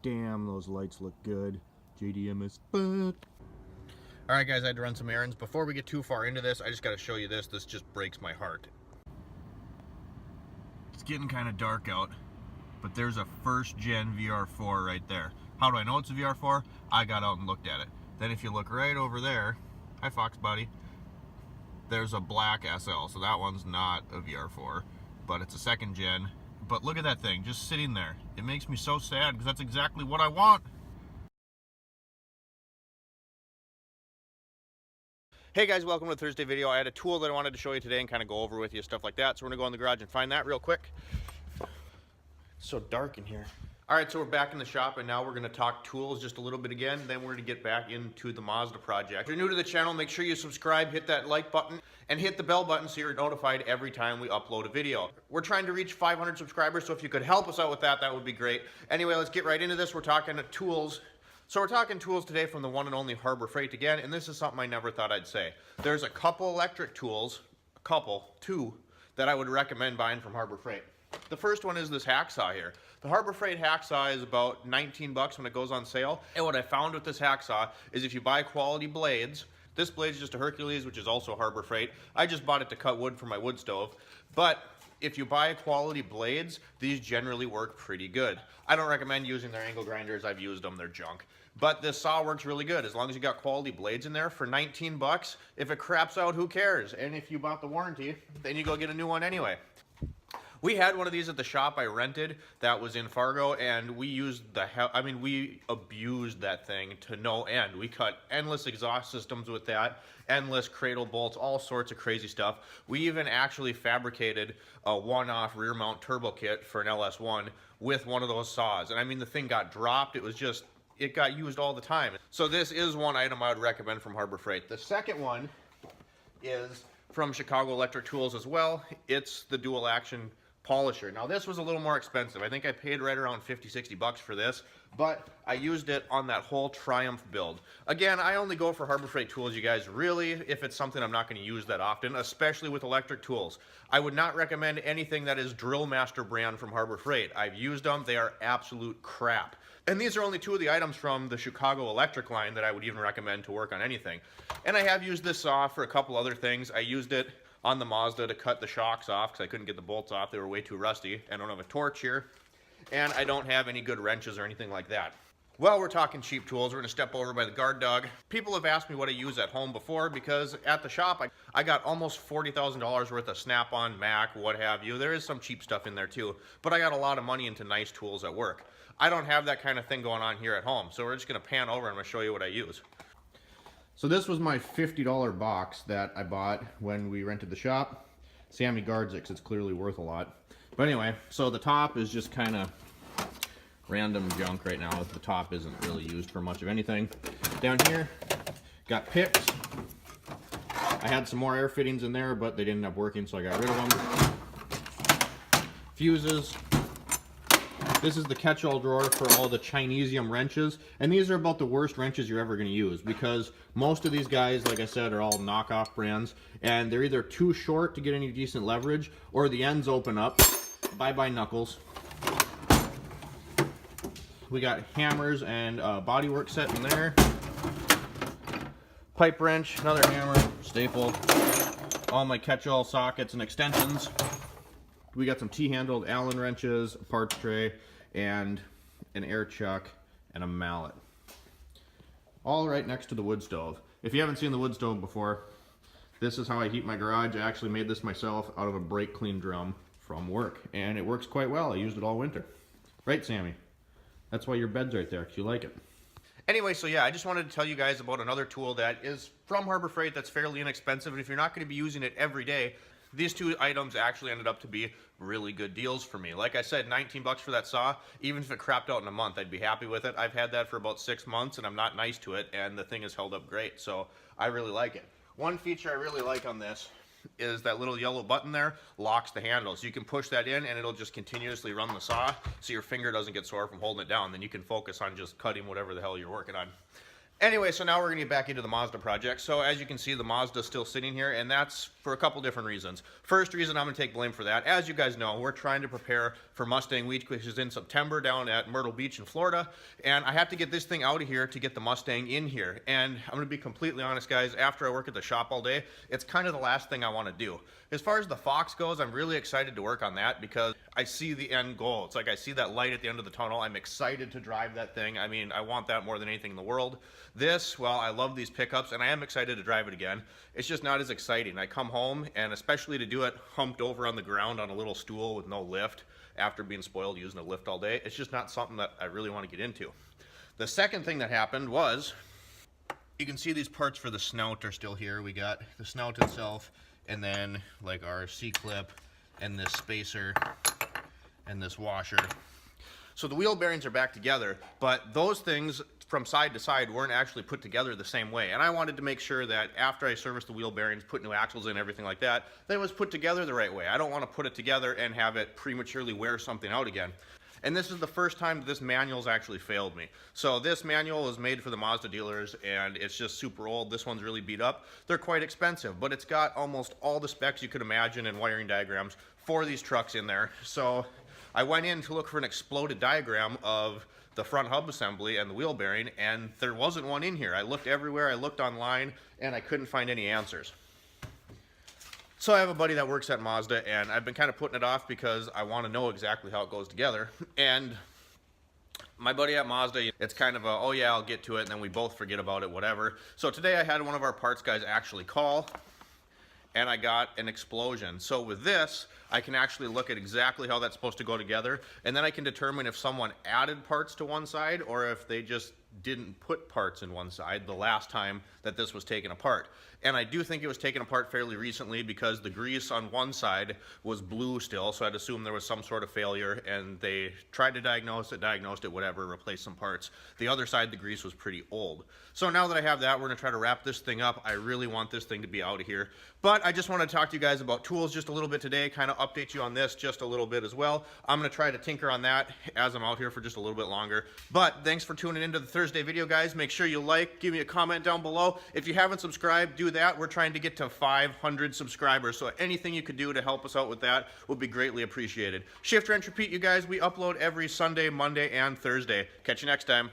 Damn, those lights look good. JDM is fuck. Alright guys, I had to run some errands. Before we get too far into this, I just got to show you this. This just breaks my heart. It's getting kind of dark out, but there's a first gen VR4 right there. How do I know it's a VR4? I got out and looked at it. Then if you look right over there, hi Fox buddy, there's a black SL, so that one's not a VR4, but it's a second gen. But look at that thing, just sitting there. It makes me so sad, because that's exactly what I want. Hey guys, welcome to the Thursday video. I had a tool that I wanted to show you today and kind of go over with you, stuff like that. So we're gonna go in the garage and find that real quick. It's so dark in here. All right, so we're back in the shop and now we're gonna talk tools just a little bit again. Then we're gonna get back into the Mazda project. If you're new to the channel, make sure you subscribe, hit that like button, and hit the bell button so you're notified every time we upload a video. We're trying to reach 500 subscribers, so if you could help us out with that, that would be great. Anyway, let's get right into this. We're talking tools. So we're talking tools today from the one and only Harbor Freight again, and this is something I never thought I'd say. There's a couple electric tools, two, that I would recommend buying from Harbor Freight. The first one is this hacksaw here. The Harbor Freight hacksaw is about 19 bucks when it goes on sale. And what I found with this hacksaw is if you buy quality blades, this blade's just a Hercules, which is also Harbor Freight. I just bought it to cut wood for my wood stove. But if you buy quality blades, these generally work pretty good. I don't recommend using their angle grinders. I've used them, they're junk. But this saw works really good. As long as you got quality blades in there for 19 bucks, if it craps out, who cares? And if you bought the warranty, then you go get a new one anyway. We had one of these at the shop I rented that was in Fargo, and we used we abused that thing to no end. We cut endless exhaust systems with that, endless cradle bolts, all sorts of crazy stuff. We even actually fabricated a one-off rear mount turbo kit for an LS1 with one of those saws. And I mean, the thing got dropped. It got used all the time. So this is one item I would recommend from Harbor Freight. The second one is from Chicago Electric Tools as well. It's the dual action polisher. Now this was a little more expensive. I think I paid right around 50-60 bucks for this, but I used it on that whole Triumph build. Again, I only go for Harbor Freight tools, you guys, really, if it's something I'm not going to use that often, especially with electric tools. I would not recommend anything that is Drill Master brand from Harbor Freight. I've used them. They are absolute crap. And these are only two of the items from the Chicago Electric line that I would even recommend to work on anything. And I have used this saw for a couple other things. I used it on the Mazda to cut the shocks off because I couldn't get the bolts off. They were way too rusty. I don't have a torch here, and I don't have any good wrenches or anything like that. Well, we're talking cheap tools. We're going to step over by the guard dog. People have asked me what I use at home before, because at the shop I got almost $40,000 worth of Snap-on, Mac, what have you. There is some cheap stuff in there too, but I got a lot of money into nice tools at work. I don't have that kind of thing going on here at home, so we're just going to pan over and I'm going to show you what I use. So this was my $50 box that I bought when we rented the shop. Sammy guards it because it's clearly worth a lot. But anyway, so the top is just kind of random junk right now. The top isn't really used for much of anything. Down here, got picks. I had some more air fittings in there, but they didn't end up working, so I got rid of them. Fuses. This is the catch-all drawer for all the Chinesium wrenches, and these are about the worst wrenches you're ever going to use, because most of these guys, like I said, are all knockoff brands, and they're either too short to get any decent leverage, or the ends open up. Bye-bye knuckles. We got hammers and bodywork set in there. Pipe wrench, another hammer, staple, all my catch-all sockets and extensions. We got some T-handled Allen wrenches, a parts tray, and an air chuck and a mallet. All right next to the wood stove. If you haven't seen the wood stove before, this is how I heat my garage. I actually made this myself out of a brake clean drum from work, and it works quite well. I used it all winter. Right, Sammy? That's why your bed's right there, because you like it. Anyway, so yeah, I just wanted to tell you guys about another tool that is from Harbor Freight that's fairly inexpensive, and if you're not going to be using it every day, these two items actually ended up to be really good deals for me. Like I said, 19 bucks for that saw. Even if it crapped out in a month, I'd be happy with it. I've had that for about 6 months, and I'm not nice to it, and the thing has held up great, so I really like it. One feature I really like on this is that little yellow button there locks the handle. So you can push that in, and it'll just continuously run the saw, so your finger doesn't get sore from holding it down. Then you can focus on just cutting whatever the hell you're working on. Anyway, so now we're gonna get back into the Mazda project. So as you can see, the Mazda's still sitting here, and that's for a couple different reasons. First reason, I'm gonna take blame for that. As you guys know, we're trying to prepare for Mustang Week, which is in September down at Myrtle Beach in Florida, and I have to get this thing out of here to get the Mustang in here. And I'm gonna be completely honest, guys, after I work at the shop all day, it's kind of the last thing I wanna do. As far as the Fox goes, I'm really excited to work on that because I see the end goal. It's like I see that light at the end of the tunnel. I'm excited to drive that thing. I mean, I want that more than anything in the world. This, well, I love these pickups and I am excited to drive it again. It's just not as exciting. I come home, and especially to do it humped over on the ground on a little stool with no lift after being spoiled using a lift all day, it's just not something that I really want to get into. The second thing that happened was, you can see these parts for the snout are still here. We got the snout itself, and then like our C-clip and this spacer and this washer. So the wheel bearings are back together, but those things from side to side weren't actually put together the same way. And I wanted to make sure that after I serviced the wheel bearings, put new axles in, everything like that, that it was put together the right way. I don't want to put it together and have it prematurely wear something out again. And this is the first time this manual's actually failed me. So this manual is made for the Mazda dealers, and it's just super old. This one's really beat up. They're quite expensive, but it's got almost all the specs you could imagine and wiring diagrams for these trucks in there. So I went in to look for an exploded diagram of the front hub assembly and the wheel bearing, and there wasn't one in here. I looked everywhere, I looked online, and I couldn't find any answers. So I have a buddy that works at Mazda, and I've been kind of putting it off because I want to know exactly how it goes together. And my buddy at Mazda, it's kind of a, oh yeah, I'll get to it, and then we both forget about it, whatever. So today I had one of our parts guys actually call, and I got an explosion. So with this, I can actually look at exactly how that's supposed to go together, and then I can determine if someone added parts to one side or if they just didn't put parts in one side the last time that this was taken apart. And I do think it was taken apart fairly recently because the grease on one side was blue still, so I'd assume there was some sort of failure, and they tried to diagnosed it, whatever, replaced some parts. The other side, the grease was pretty old. So now that I have that, we're gonna try to wrap this thing up. I really want this thing to be out of here. But I just wanted to talk to you guys about tools just a little bit today, kind of update you on this just a little bit as well. I'm gonna try to tinker on that as I'm out here for just a little bit longer. But thanks for tuning into the Thursday video, guys. Make sure you like, give me a comment down below. If you haven't subscribed, do that. We're trying to get to 500 subscribers, so anything you could do to help us out with that would be greatly appreciated. Shift, wrench, repeat, you guys. We upload every Sunday, Monday, and Thursday. Catch you next time.